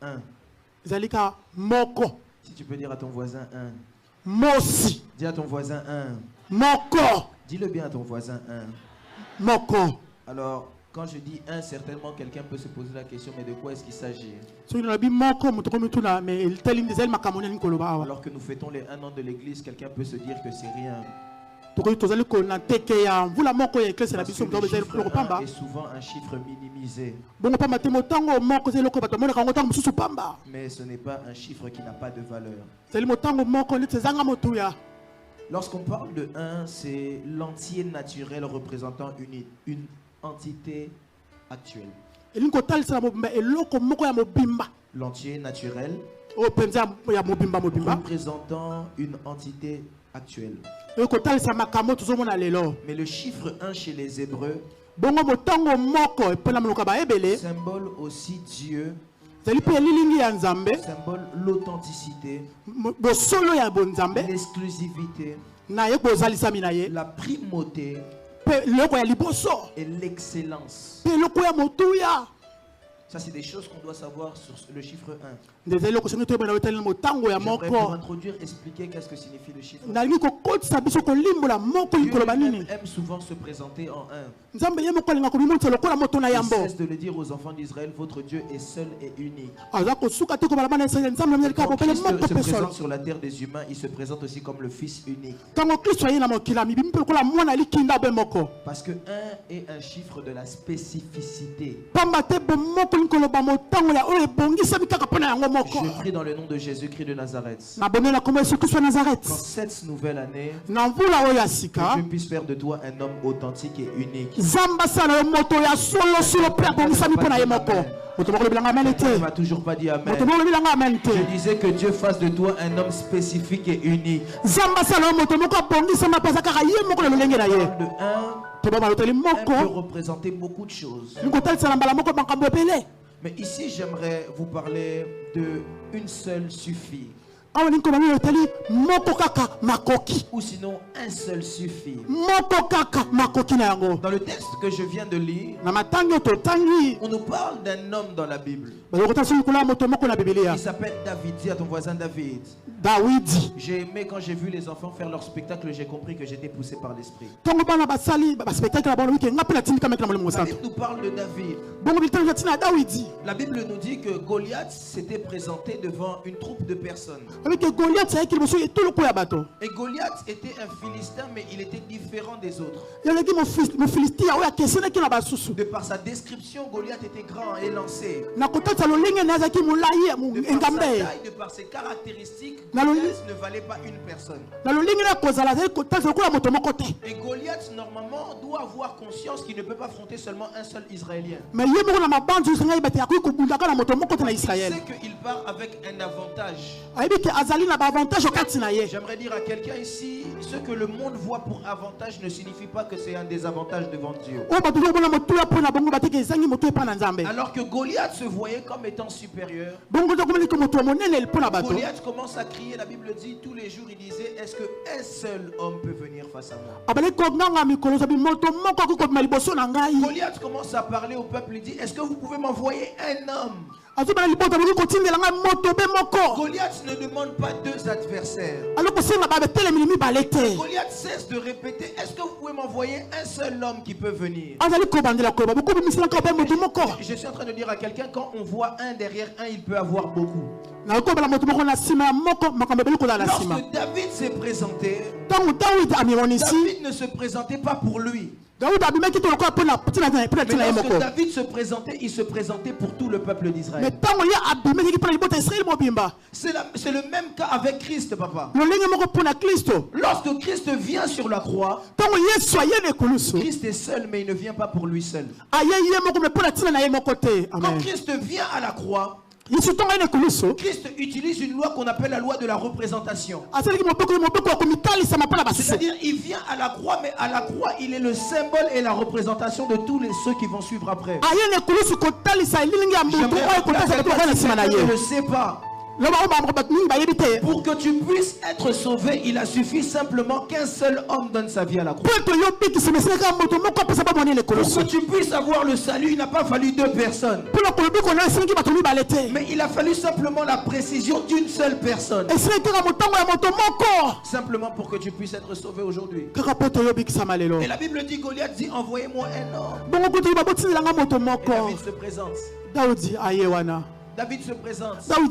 un. Zalika moko. Si tu peux dire à ton voisin un. Mosi. Dis à ton voisin un. Moko. Dis-le bien à ton voisin un. Moko. Alors, quand je dis un, certainement quelqu'un peut se poser la question, mais de quoi est-ce qu'il s'agit? Alors que nous fêtons les 1 an de l'église, quelqu'un peut se dire que c'est rien. Parce que le chiffre 1 est souvent un chiffre minimisé. Mais ce n'est pas un chiffre qui n'a pas de valeur. Lorsqu'on parle de 1, c'est l'entier naturel représentant une entité actuelle. L'entier naturel représentant une entité actuelle. Mais le chiffre 1 chez les Hébreux symbole aussi Dieu, symbole l'authenticité, l'exclusivité, la primauté et l'excellence. Ça, c'est des choses qu'on doit savoir sur le chiffre 1. J'aimerais pour introduire, expliquer qu'est-ce que signifie le chiffre 1. Dieu aime souvent se présenter en 1. Il cesse de le dire aux enfants d'Israël, votre Dieu est seul et unique. Quand Christ se présente sur la terre des humains, il se présente aussi comme le Fils unique. Parce que 1 est un chiffre de la spécificité. Je prie dans le nom de Jésus-Christ de Nazareth. Dans cette nouvelle année, que Dieu puisse faire de toi un homme authentique et unique. Il ne m'a toujours pas dit amen. Je disais que Dieu fasse de toi un homme spécifique et unique. Le 1 peut représenter beaucoup de choses. Mais ici, j'aimerais vous parler de une seule suffit. Ou sinon, un seul suffit. Dans le texte que je viens de lire, on nous parle d'un homme dans la Bible. Il s'appelle David. Dis à ton voisin David. J'ai aimé quand j'ai vu les enfants faire leur spectacle, j'ai compris que j'étais poussé par l'esprit. La Bible nous parle de David. La Bible nous dit que Goliath s'était présenté devant une troupe de personnes. Et Goliath était un Philistin, mais il était différent des autres. De par sa description, Goliath était grand et élancé. De par sa taille, de par ses caractéristiques, Goliath ne valait pas une personne. Et Goliath, normalement, doit avoir conscience qu'il ne peut pas affronter seulement un seul Israélien. Il sait qu'il part avec un avantage. J'aimerais dire à quelqu'un ici, ce que le monde voit pour avantage ne signifie pas que c'est un désavantage devant Dieu. Alors que Goliath se voyait comme étant supérieur, Goliath commence à crier, la Bible dit, tous les jours il disait, est-ce qu'un seul homme peut venir face à moi? Goliath commence à parler au peuple, il dit, est-ce que vous pouvez m'envoyer un homme? Goliath ne demande pas deux adversaires. Goliath cesse de répéter, est-ce que vous pouvez m'envoyer un seul homme qui peut venir? Je suis en train de dire à quelqu'un, quand on voit un derrière un, il peut avoir beaucoup. Lorsque David s'est présenté, David ne se présentait pas pour lui. Mais lorsque David se présentait, il se présentait pour tout le peuple d'Israël. C'est le même cas avec Christ, papa. Lorsque Christ vient sur la croix, Christ est seul, mais il ne vient pas pour lui seul. Quand Christ vient à la croix, Christ utilise une loi qu'on appelle la loi de la représentation. C'est-à-dire, il vient à la croix, mais à la croix, il est le symbole et la représentation de tous ceux qui vont suivre après. Je ne le sais pas. Pour que tu puisses être sauvé, il a suffi simplement qu'un seul homme donne sa vie à la croix. Pour que tu puisses avoir le salut, il n'a pas fallu 2 personnes. Mais il a fallu simplement la précision d'une seule personne. Simplement pour que tu puisses être sauvé aujourd'hui. Et la Bible dit, Goliath dit, envoyez-moi un homme. Et David se présente. David se présente. L'homme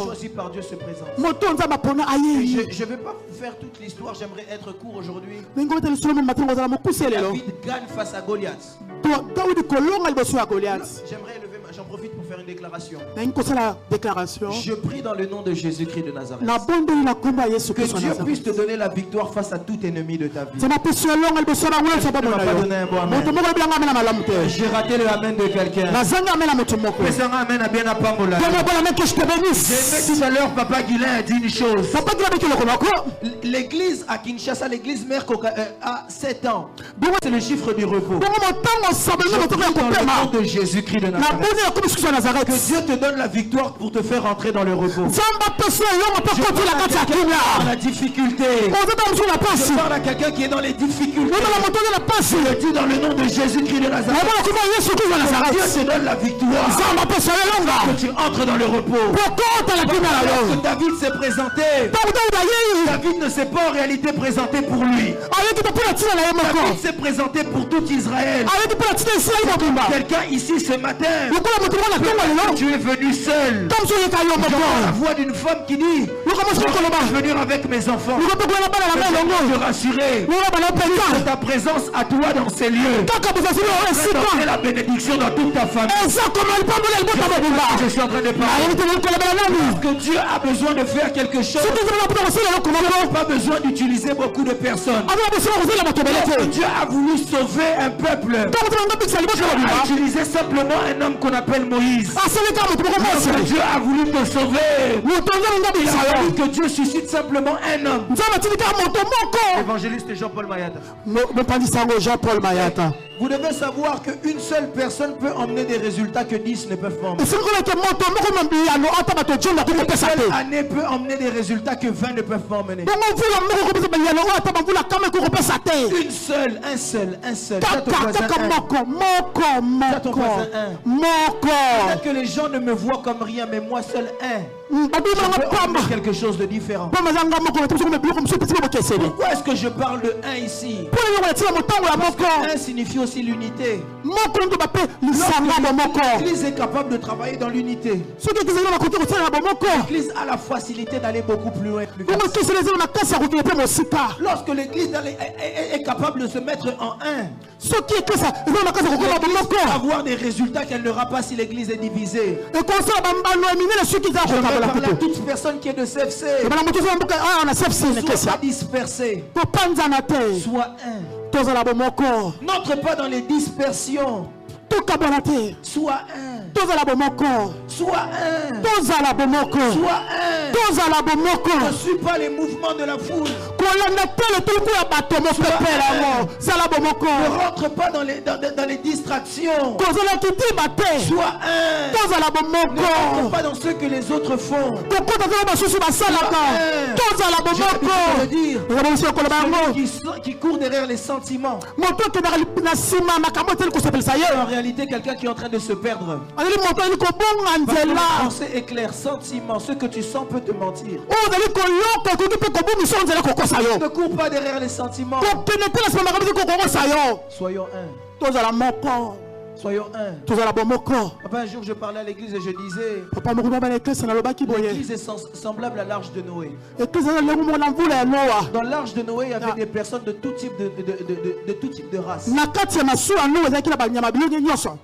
choisi par Dieu se présente. Et je ne vais pas faire toute l'histoire, j'aimerais être court aujourd'hui. David gagne face à Goliath. J'aimerais élever j'en profite pour faire une déclaration. Je prie dans le nom de Jésus-Christ de Nazareth. Que Dieu puisse te donner la victoire face à tout ennemi de ta vie. Tu ne m'as pas donné un bon amen. J'ai raté le amen de quelqu'un. Mais un amen a bien à Pambola. J'ai aimé tout à l'heure, Papa Guilain a dit une chose. L'église à Kinshasa, l'église mère a 7 ans. C'est le chiffre du repos. Dans le nom de Jésus-Christ de Nazareth. Que Dieu te donne la victoire pour te faire entrer dans le repos. Je parle à la difficulté. Je parle à quelqu'un qui est dans les difficultés. Je le dis dans le nom de Jésus-Christ de Nazareth. Dieu te donne la victoire. Que tu entres dans le repos. Lorsque David s'est présenté, David ne s'est pas en réalité présenté pour lui. David s'est présenté pour tout Israël. Quelqu'un ici ce matin, tu es venu seul. J'entends la voix d'une femme qui dit, je vais venir avec mes enfants. Je vais te rassurer de ta présence à toi dans ces lieux. C'est la bénédiction dans toute ta famille. Je suis en train de parler. Que Dieu a besoin de faire quelque chose. Il n'a pas besoin d'utiliser beaucoup de personnes. Dieu a voulu sauver un peuple. Dieu a utilisé simplement un homme qu'on appelle Moïse. Dieu a voulu te sauver. Il a fallu que Dieu suscite simplement un homme. Évangéliste Jean-Paul Mayata. Vous devez savoir qu'une seule personne peut emmener des résultats que 10 ne peuvent pas emmener. Une seule année peut emmener des résultats que 20 ne peuvent pas emmener. Une seule, un seul. Peut-être que les gens ne me voient comme rien, mais moi seul un. Je peux emmener quelque chose de différent. Pourquoi est-ce que je parle de un ici? Parce que un signifie aussi l'unité. L'Église est capable de travailler dans l'unité. L'Église a la facilité d'aller beaucoup plus loin. Lorsque l'Église est capable de se mettre en un, avoir des résultats qu'elle n'aura pas si l'Église est divisée. Je parle à toute personne qui est de CFC. Soit pas dispersée. Soit un. N'entre pas dans les dispersions. Soit un. Soit un. Ne suis pas les mouvements de la foule. Ne rentre pas dans les distractions. Soit un. Ne rentre pas dans ce que les autres font. Celui qui court derrière les sentiments. En réalité, quelqu'un qui est en train de se perdre. Votre pensée est claire, sentiment, ce que tu sens peut te mentir. Ne cours pas derrière les sentiments. Soyons un. Soyons un. Un jour je parlais à l'église et je disais, l'église est semblable à l'arche de Noé. Dans l'arche de Noé, il y avait des personnes de tout type de race.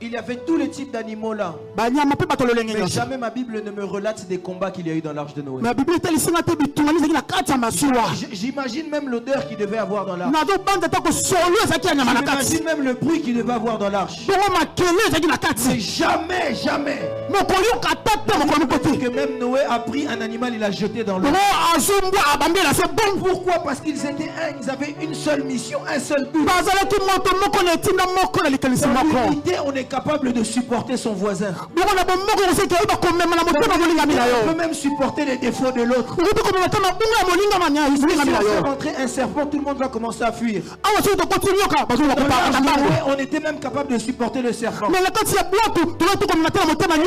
Il y avait tous les types d'animaux là. Mais jamais ma Bible ne me relate des combats qu'il y a eu dans l'arche de Noé. J'imagine même l'odeur qu'il devait avoir dans l'arche. J'imagine même le bruit qu'il devait avoir dans l'arche. Mais jamais, jamais. Que même Noé a pris un animal, il l'a jeté dans l'eau. Pourquoi? Parce qu'ils étaient un, ils avaient une seule mission, un seul but. Dans l'unité, on est capable de supporter son voisin. On peut même supporter les défauts de l'autre. Si on fait rentrer un serpent, tout le monde va commencer à fuir. On était même capable de supporter le serpent.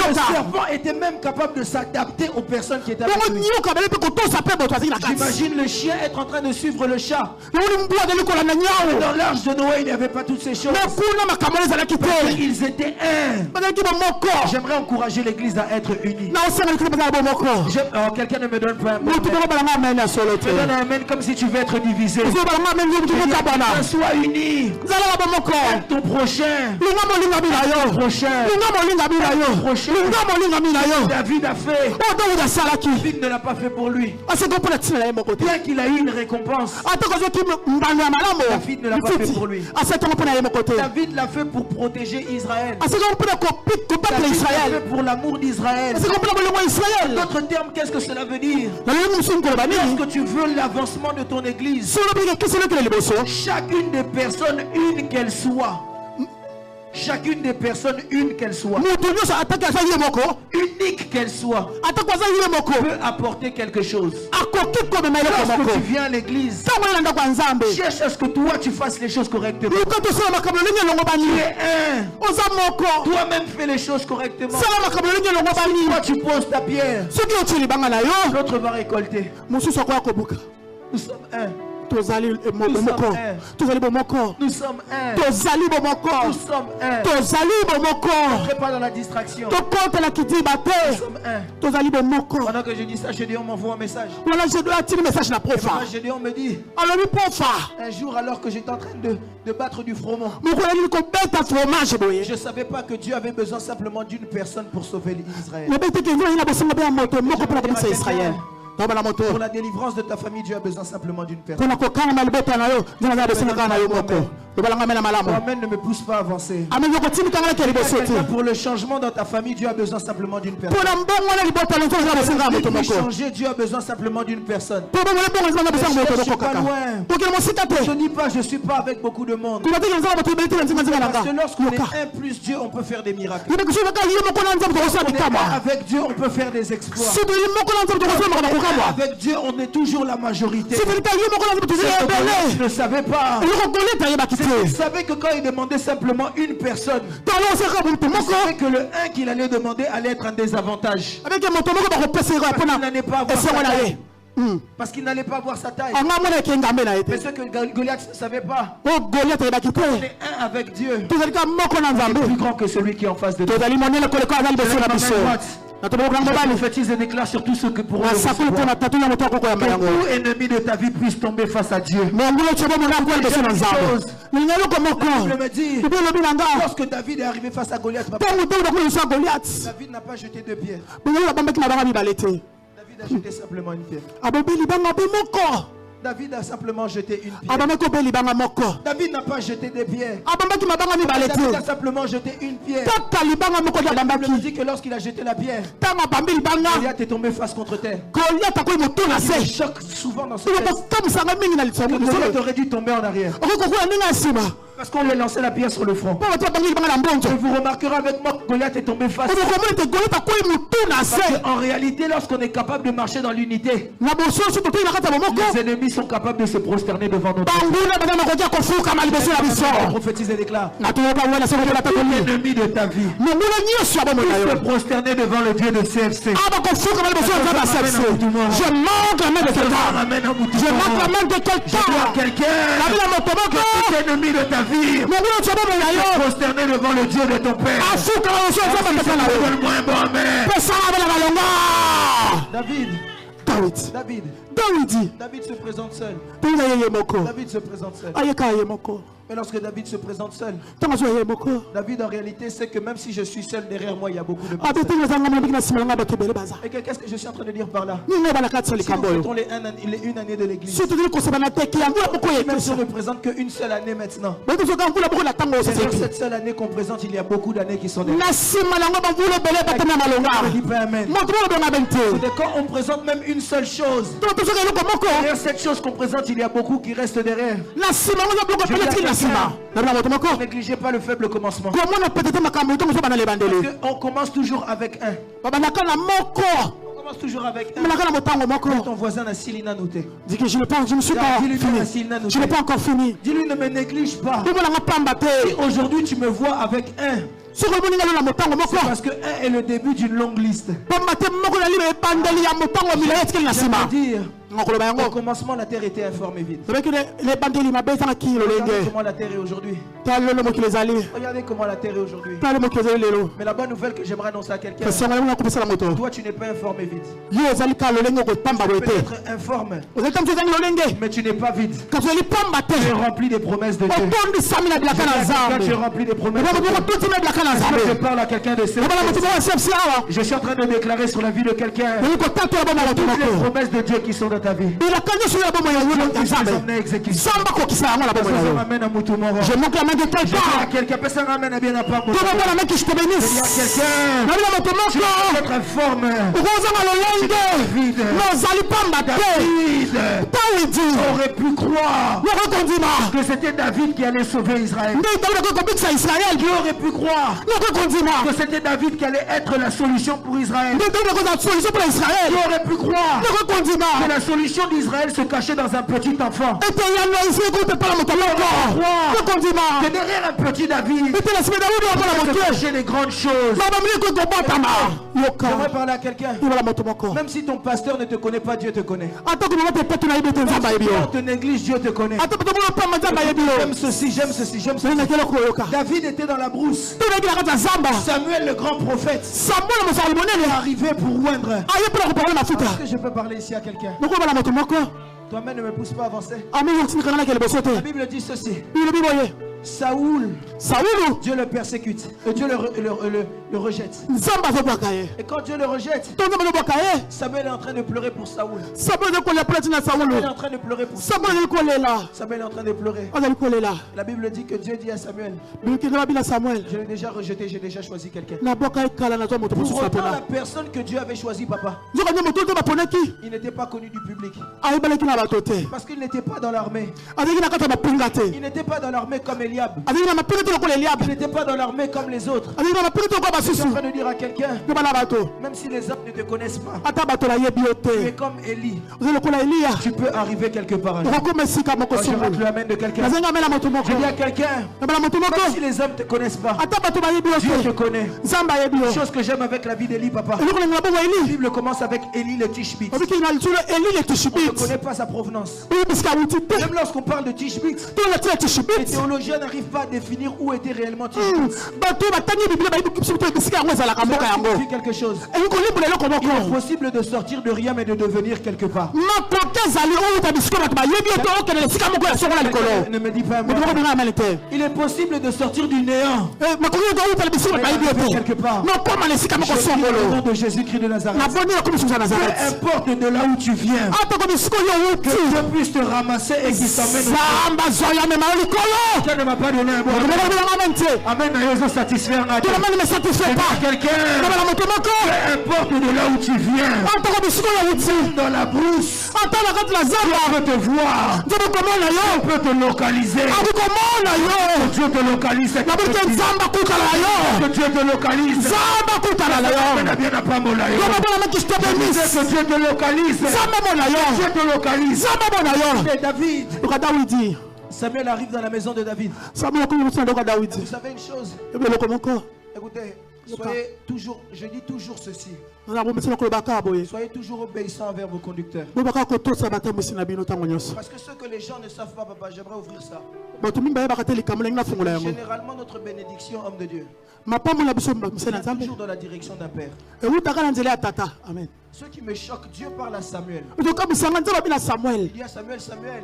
Le serpent était même capable de s'adapter aux personnes qui étaient avec lui. J'imagine le chien être en train de suivre le chat. Dans l'arche de Noé, il n'y avait pas toutes ces choses. Ils étaient un. J'aimerais encourager l'église à être unie. Quelqu'un ne me donne pas un amen. Me donne un amen comme si tu veux être divisé. Sois uni. Aime ton prochain. David a fait. David ne l'a pas fait pour lui. Bien qu'il a eu une récompense, David ne l'a pas fait pour lui. David l'a fait pour protéger Israël. David l'a fait pour l'amour d'Israël. En d'autres termes, qu'est-ce que cela veut dire? Lorsque tu veux l'avancement de ton église, chacune des personnes, une qu'elle soit, chacune des personnes, une qu'elle soit, unique qu'elle soit, peut apporter quelque chose. Lorsque tu viens à l'église, cherche à ce que toi tu fasses les choses correctement. Tu es un. Toi-même fais les choses correctement. Toi tu poses ta pierre, l'autre va récolter. Nous sommes un. Nous sommes un. Ne pas dans la distraction. Nous sommes un. Pendant que je dis ça, on m'envoie un message. On me dit, un jour alors que j'étais en train de battre du froment, je ne savais pas que Dieu avait besoin simplement d'une personne pour sauver Israël. Pour la délivrance de ta famille, Dieu a besoin simplement d'une personne. Toi-même ne me pousse pas à avancer. Pour le changement dans ta famille, Dieu a besoin simplement d'une personne. Pour changer, Dieu a besoin simplement d'une personne. Je ne suis pas loin. Je ne dis pas, je ne suis pas avec beaucoup de monde. Parce que lorsqu'on est un plus Dieu, on peut faire des miracles. Avec Dieu, on peut faire des exploits. Avec Dieu, on est toujours la majorité. Je ne savais pas. Je savais que quand il demandait simplement une personne, je savais que le 1 qu'il allait demander allait être un désavantage. Parce qu'il n'allait pas avoir sa taille. Mais ce que Goliath ne savait pas, on est un avec Dieu. Il est plus grand que celui qui est en face de toi. Je prophétise et déclare sur tout ce que pour eux tout ennemi de ta vie puisse tomber face à Dieu. La Bible me dit, lorsque David est arrivé face à Goliath, David n'a pas jeté de pierre. David a jeté simplement une pierre. David a simplement jeté une pierre. David n'a pas jeté des pierres. David a simplement jeté une pierre. La Bible me dit que lorsqu'il a jeté la pierre, Goliath est tombé face contre terre. Il choque souvent dans ce texte. Goliath aurait dû tomber en arrière. Parce qu'on lui a lancé la pierre sur le front. Et vous remarquerez avec moi que Goliath est tombé face. En réalité, lorsqu'on est capable de marcher dans l'unité, les ennemis sont capables de se prosterner devant notre Dieu. Prophétise et déclare. L'ennemi de ta vie se prosterner devant le Dieu de CFC. Je manque la main de quelqu'un. Je manque la main de quelqu'un. L'ennemi de ta vie se prosterner devant le Dieu de ton Père. David, David. David se présente seul. David se présente seul. Mais lorsque David se présente seul, David en réalité sait que même si je suis seul derrière moi, il y a beaucoup de personnes. Et qu'est-ce que je suis en train de dire par là? Si nous fêtons les une année de l'église, même si on ne présente qu'une seule année maintenant, derrière cette seule année qu'on présente, il y a beaucoup d'années qui sont derrière. Quand on présente même une seule chose, derrière cette chose qu'on présente, il y a beaucoup qui restent derrière. Ne négligez pas le faible commencement. On commence toujours avec un. On commence toujours avec un. Ton voisin a Silina noté. Dis que je n'ai pas encore fini. Dis-lui, ne me néglige pas. Si aujourd'hui tu me vois avec un, c'est parce que un est le début d'une longue liste. C'est-à-dire, au commencement, la terre était informe et vide. Regardez comment la terre est aujourd'hui. Regardez comment la terre est aujourd'hui. Mais la bonne nouvelle que j'aimerais annoncer à quelqu'un, toi tu n'es pas informe et vide. Tu peux être informe, mais tu n'es pas vide. Tu es rempli des promesses de Dieu. Quand tu es rempli des promesses de Dieu, je parle à quelqu'un de ce. Je suis en train de déclarer sur la vie de quelqu'un toutes les promesses de Dieu qui sont dans ta vie. Je manque la main de quelqu'un. Quelqu'un peut s'en ramener à bien à part. Je la main qui je te bénisse. Tu dois être informe. David aurait pu croire que c'était David qui allait sauver Israël. Dieu aurait pu croire que c'était David qui allait être la solution pour Israël. Dieu aurait pu croire que la solution d'Israël se cachait dans un petit enfant. Que derrière un petit David se cachaient les grandes choses. J'aimerais parler à quelqu'un. Même si ton pasteur ne te connaît pas, Dieu te connaît. On te néglige, Dieu te connaît. J'aime ceci, j'aime ceci, j'aime ceci. David était dans la brousse. Samuel, le grand prophète, est arrivé pour oindre. Est-ce que je peux parler ici à quelqu'un? Toi-même ne me pousse pas à avancer. La Bible dit ceci. Saoul, Dieu le persécute. Dieu le rejette. Et quand Dieu le rejette, Samuel est en train de pleurer pour Saoul. Samuel est en train de pleurer pour Samuel. Samuel est en train de pleurer. La Bible dit que Dieu dit à Samuel, je l'ai déjà rejeté, j'ai déjà choisi quelqu'un. Pour autant, la personne que Dieu avait choisie, papa, il n'était pas connu du public. Parce qu'il n'était pas dans l'armée. Il n'était pas dans l'armée comme Eliab. Il n'était pas dans l'armée comme les autres. Je suis en train de dire à quelqu'un, même si les hommes ne te connaissent pas, tu es comme Élie. Tu peux arriver quelque part. Je rate le amen de quelqu'un. Je dis à quelqu'un, même si les hommes ne te connaissent pas, Dieu te connaît. Une chose que j'aime avec la vie d'Élie, papa, la Bible commence avec Élie le Tishbite. On ne connaît pas sa provenance. Même lorsqu'on parle de Tishbite, les théologiens n'arrivent pas à définir où était réellement Tishbite. Ça signifie quelque chose. Il est possible de sortir de rien mais de devenir quelque part. Ne me dis pas moi. Il est possible de sortir du néant quelque part. Au nom de Jésus-Christ de Nazareth. Peu importe de là où tu viens, que Dieu puisse te ramasser et qu'il t'emmène au Dieu ne m'a pas donné un bon amen. Amen. Satisfaire quelqu'un. Peu importe de là où tu viens, dans la brousse, Dieu peut te voir. Dieu peut te localiser. Dieu te localise. Que Dieu te localise. Bien à pas mon que Dieu te localise. Dieu te localise. David. Samuel arrive dans la maison de David. Vous savez une chose? Écoutez, Soyez toujours, je dis toujours ceci. Soyez toujours obéissants envers vos conducteurs. Parce que ce que les gens ne savent pas, papa, j'aimerais ouvrir ça. Généralement, notre bénédiction, homme de Dieu, c'est toujours dans la direction d'un père. Amen. Ce qui me choque, Dieu parle à Samuel. Il dit à Samuel, Samuel,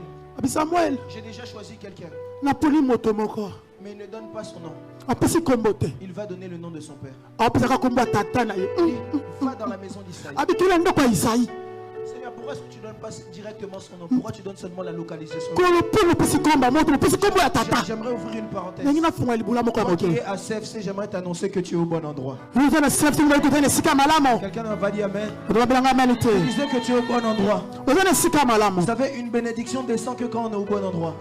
j'ai déjà choisi quelqu'un. Mais il ne donne pas son nom. Il va donner le nom de son père. Il dit, va dans la maison d'Isaïe. Seigneur, pourquoi est-ce que tu ne donnes pas directement son nom? Pourquoi tu donnes seulement la localisation? J'aimerais ouvrir une parenthèse. Toi qui es à CFC, j'aimerais t'annoncer que tu es au bon endroit. Quelqu'un va dire Amen. Tu disais que tu es au bon endroit. Vous savez, une bénédiction descend que quand on est au bon endroit.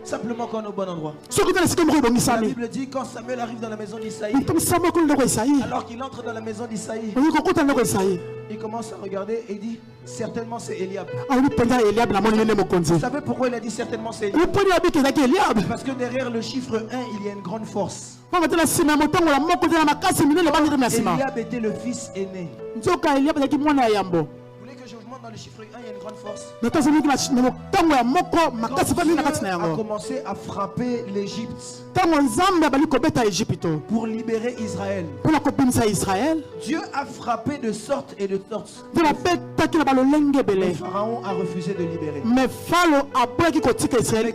Simplement quand on est au bon endroit. La Bible dit quand Samuel arrive dans la maison d'Isaïe, alors qu'il entre dans la maison d'Isaïe, il commence à regarder et il dit certainement c'est Eliab. Vous savez pourquoi il a dit certainement c'est Eliab? Parce que derrière le chiffre 1 il y a une grande force. Eliab était le fils aîné. Vous voulez que je vous montre dans le chiffre 1 il y a une grande force? Quand Dieu a commencé à frapper l'Égypte pour libérer Israël, Dieu a frappé de sorte et de sorte. Le pharaon a refusé de libérer. Mais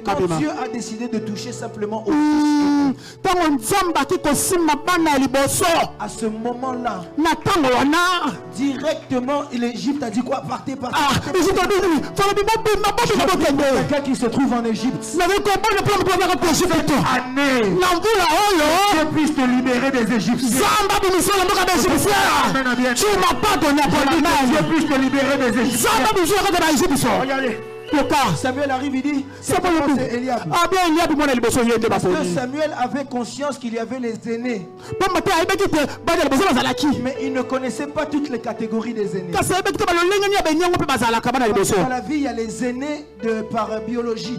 quand Dieu a décidé de toucher simplement au fils, à ce moment-là, directement l'Égypte a dit quoi? Partez, partez. Quelqu'un qui se trouve en Égypte. Dieu puisse te libérer des Égyptiens. Tu m'as pas donné Dieu puisse te libérer des Égyptiens. Regardez. Samuel arrive, il dit c'est Eliab. Parce que Samuel avait conscience qu'il y avait les aînés, mais il ne connaissait pas toutes les catégories des aînés. Dans la vie, il y a les aînés par biologie.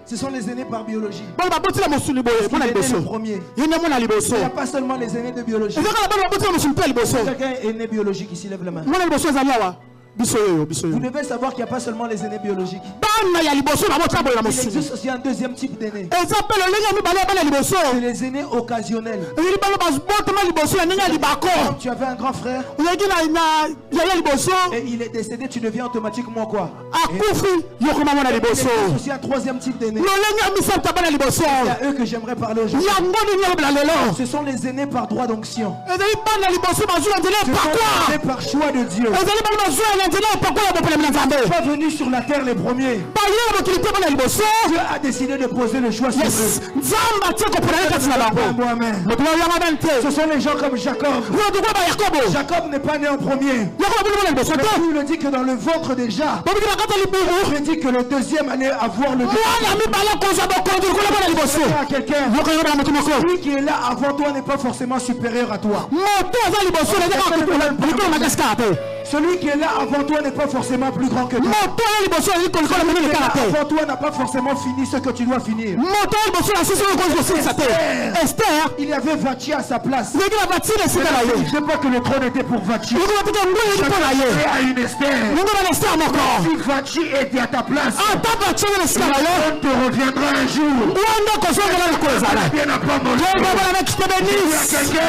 Ce sont les aînés par biologie. Il est le premier. Il n'y a pas seulement les aînés de biologie. Quelqu'un est né biologique ici, lève la main. Vous devez savoir qu'il n'y a pas seulement les aînés biologiques. Il existe aussi un deuxième type d'aînés. C'est les aînés occasionnels. Quand tu avais un grand frère et il est décédé, tu deviens automatiquement quoi? Il existe aussi un troisième type d'aînés. C'est à eux que j'aimerais parler aujourd'hui. Ce sont les aînés par droit d'onction. Ce sont les aînés par choix de Dieu. Pas venus sur la terre les premiers. Dieu a décidé de poser le choix sur eux. Ce sont les gens comme Jacob. Jacob n'est pas né en premier. Il le dit que dans le ventre déjà, il dit que le deuxième allait avoir le celui qui est là avant toi n'est pas forcément supérieur à toi. Celui qui est là avant toi n'est pas forcément plus grand que toi. Celui qui est là avant toi n'a pas forcément fini ce que tu dois finir. Esther, il y avait Vachi à sa place. Je ne sais pas que le trône était pour Vachi. À une Esther. Si Vachi était à ta place, le trône te reviendra un jour. Bien à pas manger. Il y a quelqu'un.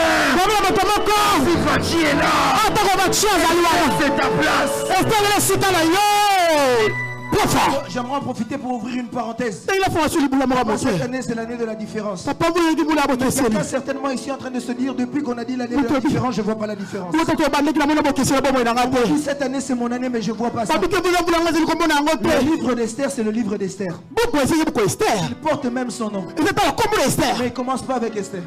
Si Vachi est là, c'est ta place. J'aimerais en profiter pour ouvrir une parenthèse. Cette année, c'est l'année de la différence. Quelqu'un certainement ici en train de se dire, depuis qu'on a dit l'année de la différence, je ne vois pas la différence. Cette année, c'est mon année, mais je ne vois pas ça. Le livre d'Esther, c'est le livre d'Esther. Il porte même son nom. Mais il ne commence pas avec Esther.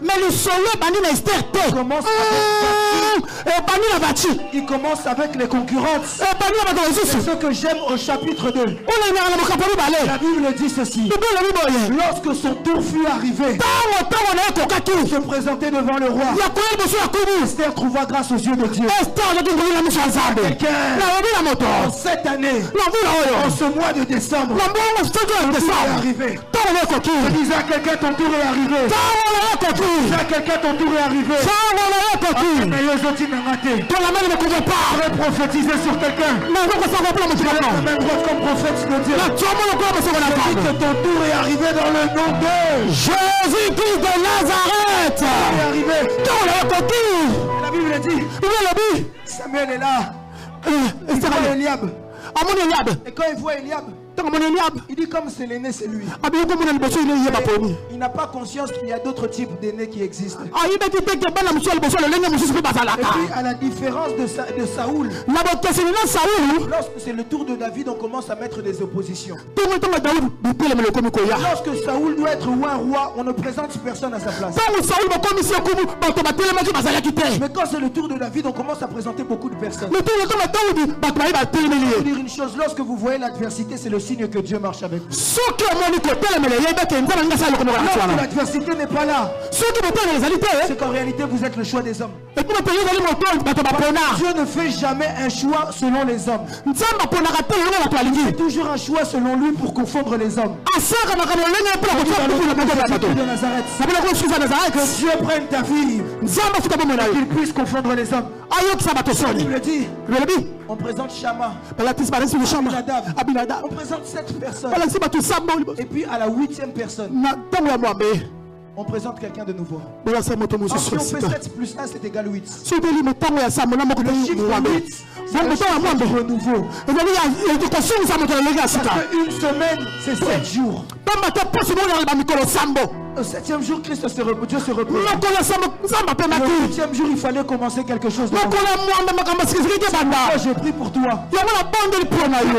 Il commence avec les concurrentes. C'est ce que j'aime au chapitre 2. La Bible dit ceci. Lorsque son tour fut arrivé, il se présentait devant le roi. Esther trouva grâce aux yeux de Dieu. Quelqu'un, en cette année, en ce mois de décembre, ton tour est arrivé. Je disais à quelqu'un, ton tour est arrivé. Je disais à quelqu'un, ton tour est arrivé. Je vais prophétiser sur quelqu'un. Même droite comme prophète de Dieu. Je dis que ton tour est arrivé dans le nom de Jésus-Christ de Nazareth. Il est arrivé. Et la Bible dit, Samuel est là. Il voit Eliab. Et quand il voit Eliab, il dit comme c'est l'aîné, c'est lui. Il n'a pas conscience qu'il y a d'autres types d'aînés qui existent. Et puis à la différence de Saoul, lorsque c'est le tour de David, on commence à mettre des oppositions. Lorsque Saoul doit être roi, on ne présente personne à sa place. Mais quand c'est le tour de David, on commence à présenter beaucoup de personnes. Je vais vous dire une chose, lorsque vous voyez l'adversité, c'est le signe que Dieu marche avec vous. Lorsque l'adversité n'est pas là, c'est qu'en réalité vous êtes le choix des hommes. Dieu ne fait jamais un choix selon les hommes. C'est toujours un choix selon lui pour confondre les hommes. Que Dieu prenne ta vie, qu'il puisse confondre les hommes. Il le dit. On présente Shama, Abinadab. On présente 7 personnes. Et puis à la 8e personne, on présente quelqu'un de nouveau. Si on fait 7 plus 1, c'est égal 8. Le chiffre 8, c'est le chiffre nouveau. Parce qu'une semaine, c'est 7 jours. Au 7e jour, Dieu se repose. Le 8e jour, il fallait commencer quelque chose de nouveau. J'ai pris pour toi. Tu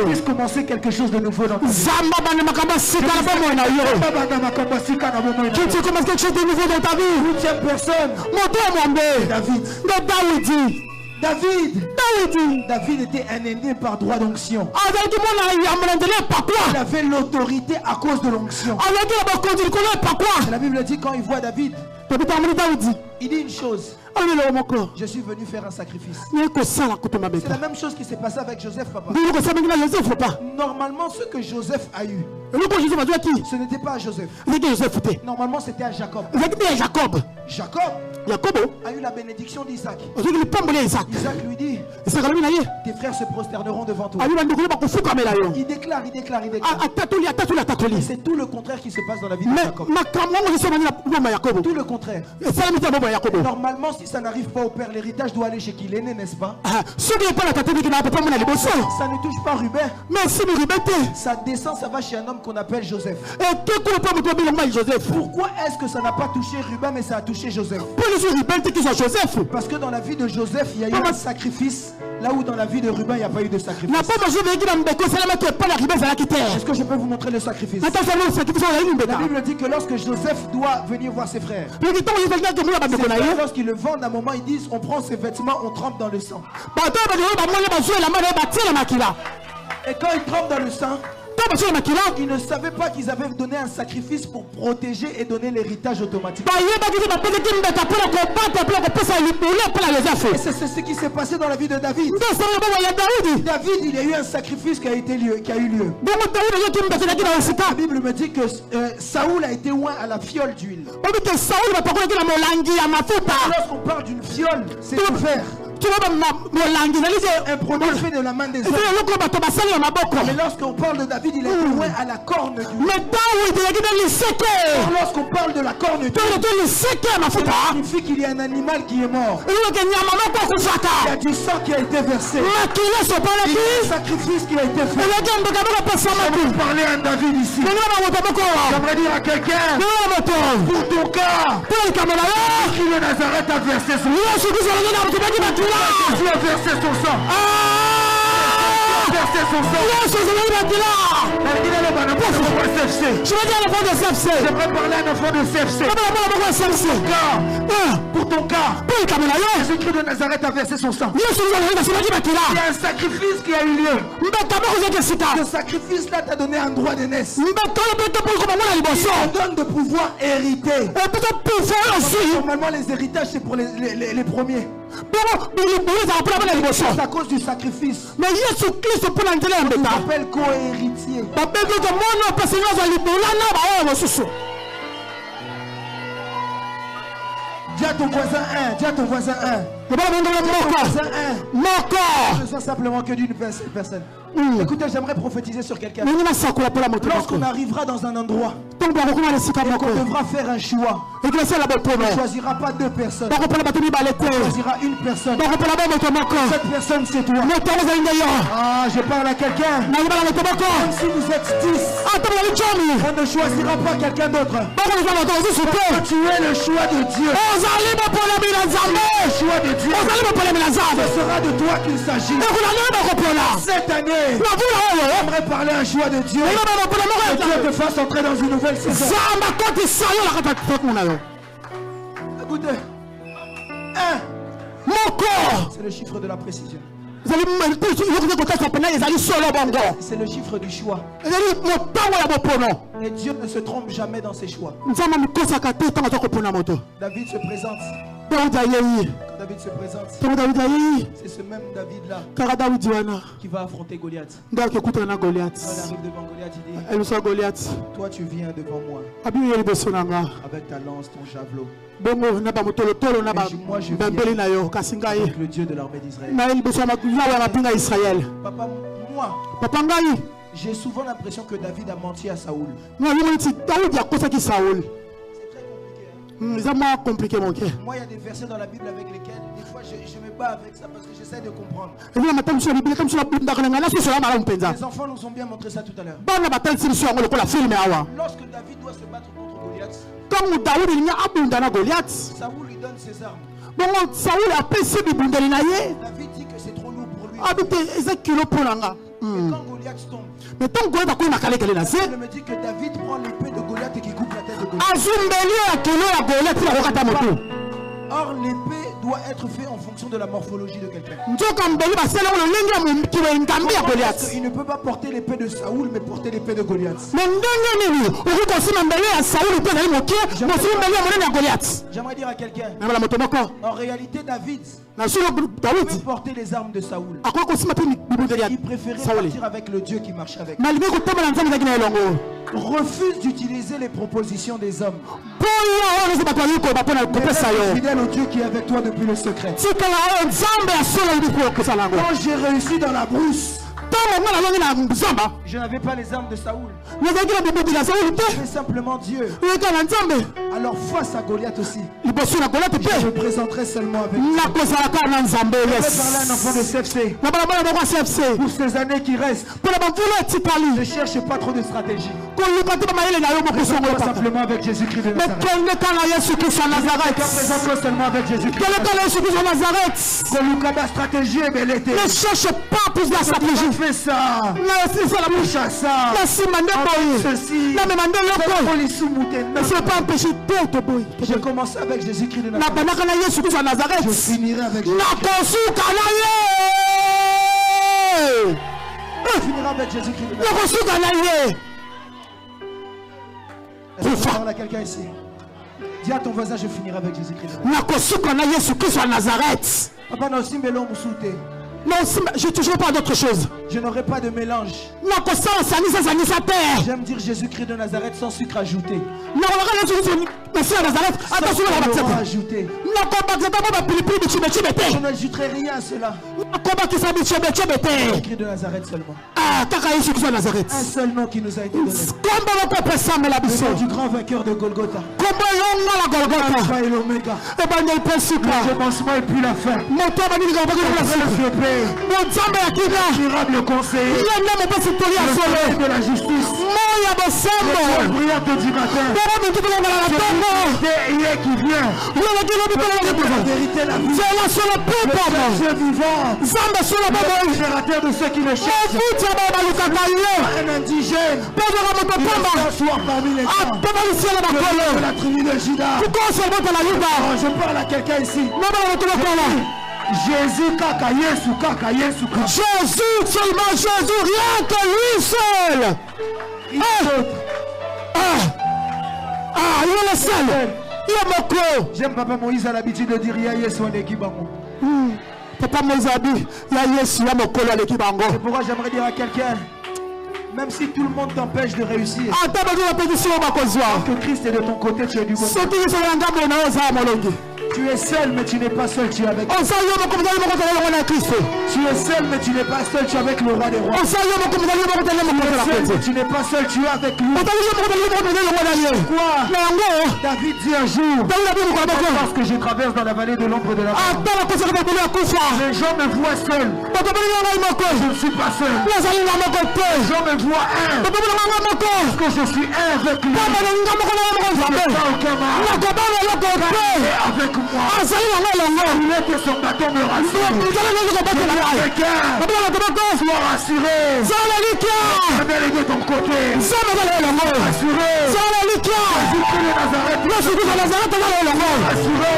puisses commencer quelque chose de nouveau dans ta vie. Tu commences quelque chose de nouveau dans ta vie. 8e personne. David était un aîné par droit d'onction. Il avait l'autorité à cause de l'onction. La Bible dit quand il voit David, il dit une chose. Je suis venu faire un sacrifice. C'est la même chose qui s'est passée avec Joseph, papa. Normalement, ce que Joseph a eu, ce n'était pas à Joseph. Normalement, c'était à Jacob. Jacob a eu la bénédiction d'Isaac. Isaac lui dit, tes frères se prosterneront devant toi. Il déclare. C'est tout le contraire qui se passe dans la vie de Jacob. Tout le contraire. Normalement, si ça n'arrive pas au père, l'héritage doit aller chez qui? L'aîné, n'est-ce pas? Ça ne touche pas Ruben. Ça descend, ça va chez un homme qu'on appelle Joseph. Pourquoi est-ce que ça n'a pas touché Ruben, mais ça a touché Joseph? Parce que dans la vie de Joseph, il y a eu un sacrifice, là où dans la vie de Ruben, il n'y a pas eu de sacrifice. Est-ce que je peux vous montrer le sacrifice? La Bible dit que lorsque Joseph doit venir voir ses frères, lorsqu'ils le vendent, à un moment ils disent on prend ses vêtements, on trempe dans le sang. Et quand ils trempent dans le sang, ils ne savaient pas qu'ils avaient donné un sacrifice pour protéger et donner l'héritage automatique. Et c'est ce qui s'est passé dans la vie de David. David, il y a eu un sacrifice qui a eu lieu. La Bible me dit que Saoul a été oint à la fiole d'huile. Lorsqu'on parle d'une fiole, c'est du fer. Un produit fait de la main des hommes. Mais lorsqu'on parle de David, il est loin à la corne d'huile. Lorsqu'on parle de la corne d'huile, ça signifie qu'il y a un animal qui est mort. Il y a du sang qui a été versé. Il y a un sacrifice qui a été fait. Je vais parler à David ici. J'aimerais dire à quelqu'un, pour ton cas, qui le Nazareth a versé son sang. Jésus a versé son sang. versé son sang. Je veux dire l'enfant de CFC. J'aimerais parler à un enfant de CFC. Pour ton cas, Jésus-Christ de Nazareth a versé son sang. Il y a un sacrifice qui a eu lieu. Ce sacrifice-là t'a donné un droit d'aînesse. Il te donne de pouvoir hériter. Normalement, les héritages, c'est pour les premiers. C'est à cause du sacrifice. Mais Jésus-Christ appelle co-héritier. Dis à ton voisin 1. Dis à ton voisin 1. Mon corps. Ne soit simplement que d'une personne. Écoutez, j'aimerais prophétiser sur quelqu'un. Lorsqu'on arrivera dans un endroit et qu'on devra faire un choix, on ne choisira pas deux personnes. On choisira une personne. Cette personne, c'est toi. Ah, je parle à quelqu'un. Même si vous êtes 10, on ne choisira pas quelqu'un d'autre. Tu es le choix de Dieu. Le choix de Dieu. Ce sera de toi qu'il s'agit. Cette année, j'aimerais parler un choix de Dieu. Que Dieu te fasse entrer dans une nouvelle saison. Écoutez. 1. Mon corps. C'est le chiffre de la précision. C'est le chiffre du choix. Et Dieu ne se trompe jamais dans ses choix. David se présente. Quand David se présente, c'est ce même David-là qui va affronter Goliath. Quand il arrive devant Goliath, il dit: toi tu viens devant moi avec ta lance, ton javelot. Mais moi je viens avec le Dieu de l'armée d'Israël. Papa, moi, j'ai souvent l'impression que David a menti à Saoul. C'est compliqué, mon cœur. Moi, il y a des versets dans la Bible avec lesquels, des fois, je me bats avec ça parce que j'essaie de comprendre. Les enfants nous ont bien montré ça tout à l'heure. Lorsque David doit se battre contre Goliath, Saoul lui donne ses armes. David dit que c'est trop lourd pour lui. Mais quand Goliath tombe, il me dit que David prend l'épée de Goliath et qui coupe la tête de Goliath. Or, l'épée doit être faite en fonction de la morphologie de quelqu'un. Il ne peut pas porter l'épée de Saoul, mais porter l'épée de Goliath. J'aimerais dire à quelqu'un, en réalité, David peut porter les armes de Saoul. Il préférait partir avec le Dieu qui marche avec lui. Refuse d'utiliser les propositions des hommes. Fidèle au Dieu qui est avec toi depuis le secret. Quand j'ai réussi dans la brousse, je n'avais pas les armes de Saoul. J'avais simplement Dieu. Alors face à Goliath aussi, je me présenterai seulement avec Dieu. Je vais parler à un enfant de CFC. Pour ces années qui restent, ne cherche pas trop de stratégie. Simplement avec Jésus-Christ de Nazareth. Présente-toi seulement avec Jésus-Christ. Stratégie est belle été. Ne cherche pas plus la stratégie. Fais ça. Touche à ça. Ceci. J'ai commencé avec Jésus-Christ de Nazareth. Je finirai avec Jésus-Christ. Je finirai avec Jésus-Christ de Nazareth. Est-ce que tu parles à quelqu'un ici? Dis à ton voisin, je finirai avec Jésus-Christ de Nazareth. Papa, non, si melon moussouté. Non, je ne toucherai pas d'autre chose. Je n'aurai pas de mélange. J'aime dire Jésus-Christ de Nazareth sans sucre ajouté. Je n'ajouterai rien à cela. Jésus-Christ de Nazareth seulement. Un seul nom qui nous a été donné. Le nom du grand vainqueur de Golgotha. Alpha et l'Oméga. Le commencement et puis la fin. Durable conseiller, le de la justice, l'étoile brillante du matin. C'est qui vient. La vérité, la vie. Le Dieu vivant. Le libérateur de ceux qui le cherchent. Un indigène. S'asseoir parmi les gens. De la tribu de Juda. Je parle à quelqu'un ici. Jésus, kaka, Yesu, kaka, Yesu, kaka. Jésus, seulement Jésus, rien que lui seul. Il est le seul. Il est mon corps. J'aime Papa Moïse a l'habitude de dire il y a Yesu en équipe. Papa Moïse a dit il y a Yesu, il y a mon corps en équipe. C'est pourquoi j'aimerais dire à quelqu'un, même si tout le monde t'empêche de réussir, que Christ est de ton côté, tu es du bon. Tu es seul, mais tu n'es pas seul, tu es avec Christ. Tu es seul, mais tu n'es pas seul, tu es avec le roi des rois. Tu es seul, mais tu n'es pas seul, tu es avec lui. Quoi? David dit un jour, parce que je traverse dans la vallée de l'ombre de la mort, les gens me voient seul. Je ne suis pas seul. Les gens me voient un, parce que je suis un avec lui. Je n'ai pas aucun mal. Avec moi. Il est que son bâton me rassure. Sois rassuré. Éternel est de ton côté. Rassuré. Jésus-Christ de Nazareth. Rassuré.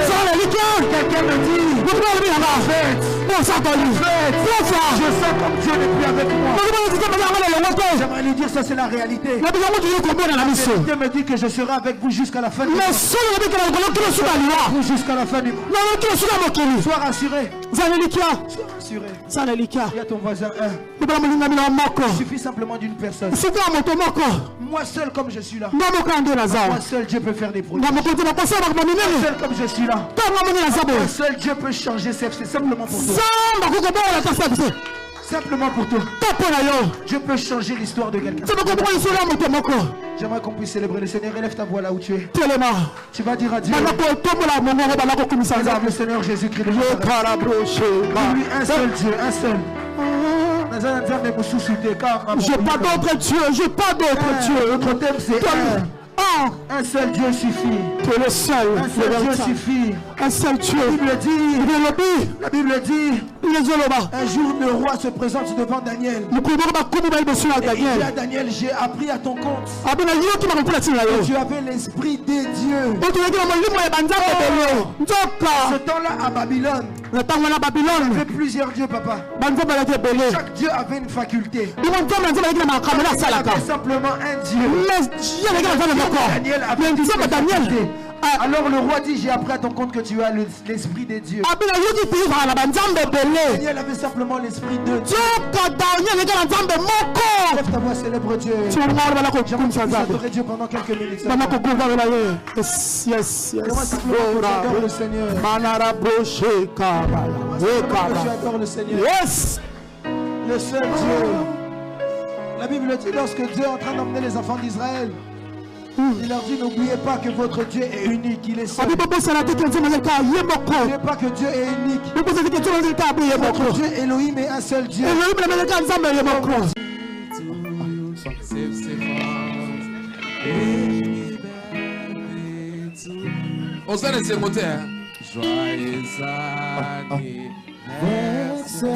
Quelqu'un me dit. Je sens comme Dieu n'est plus avec moi. J'aimerais lui dire ça, c'est la réalité. La vérité me dit que je serai avec vous jusqu'à la fin du monde. Jusqu'à la fin du monde. Sois rassuré. Sois rassuré. Il y a ton voisin un. Il suffit simplement d'une personne. Moi seul comme je suis là. Moi seul Dieu peut faire des progrès. Moi seul comme je suis là. Moi seul Dieu peut changer. C'est simplement pour toi. Simplement pour toi. Dieu peut changer l'histoire de quelqu'un. J'aimerais qu'on puisse célébrer le Seigneur. Élève ta voix là où tu es. Tu vas dire à Dieu. Élève le Seigneur Jésus-Christ. Lui un seul Dieu, un seul. J'ai pas d'autre Dieu, j'ai pas d'autre Dieu. Notre thème c'est un seul Dieu suffit. Tu es le seul. Un seul Dieu suffit. Un seul Dieu. La Bible dit. Un jour le roi se présente devant Daniel. Et il dit à Daniel, j'ai appris à ton compte que tu avais l'esprit des dieux. Ce temps-là à Babylone, il y avait plusieurs dieux, papa. Chaque dieu avait une faculté. Il y avait simplement un dieu. Daniel avait une faculté. Alors le roi dit, j'ai appris à ton compte que tu as l'esprit des dieux. Daniel avait simplement l'esprit de Dieu. Lève ta voix, célèbre Dieu. J'aimerais Dieu pendant quelques minutes. Yes. J'adore le Seigneur. J'adore le Seigneur. Yes. Le seul Dieu. La Bible dit, lorsque Dieu est en train d'emmener les enfants d'Israël, il leur dit, n'oubliez pas que votre Dieu est unique, il est seul. N'oubliez pas que Dieu est unique. Votre Dieu Elohim est un seul Dieu. On s'en laisse monter. Joyeux anniversaire.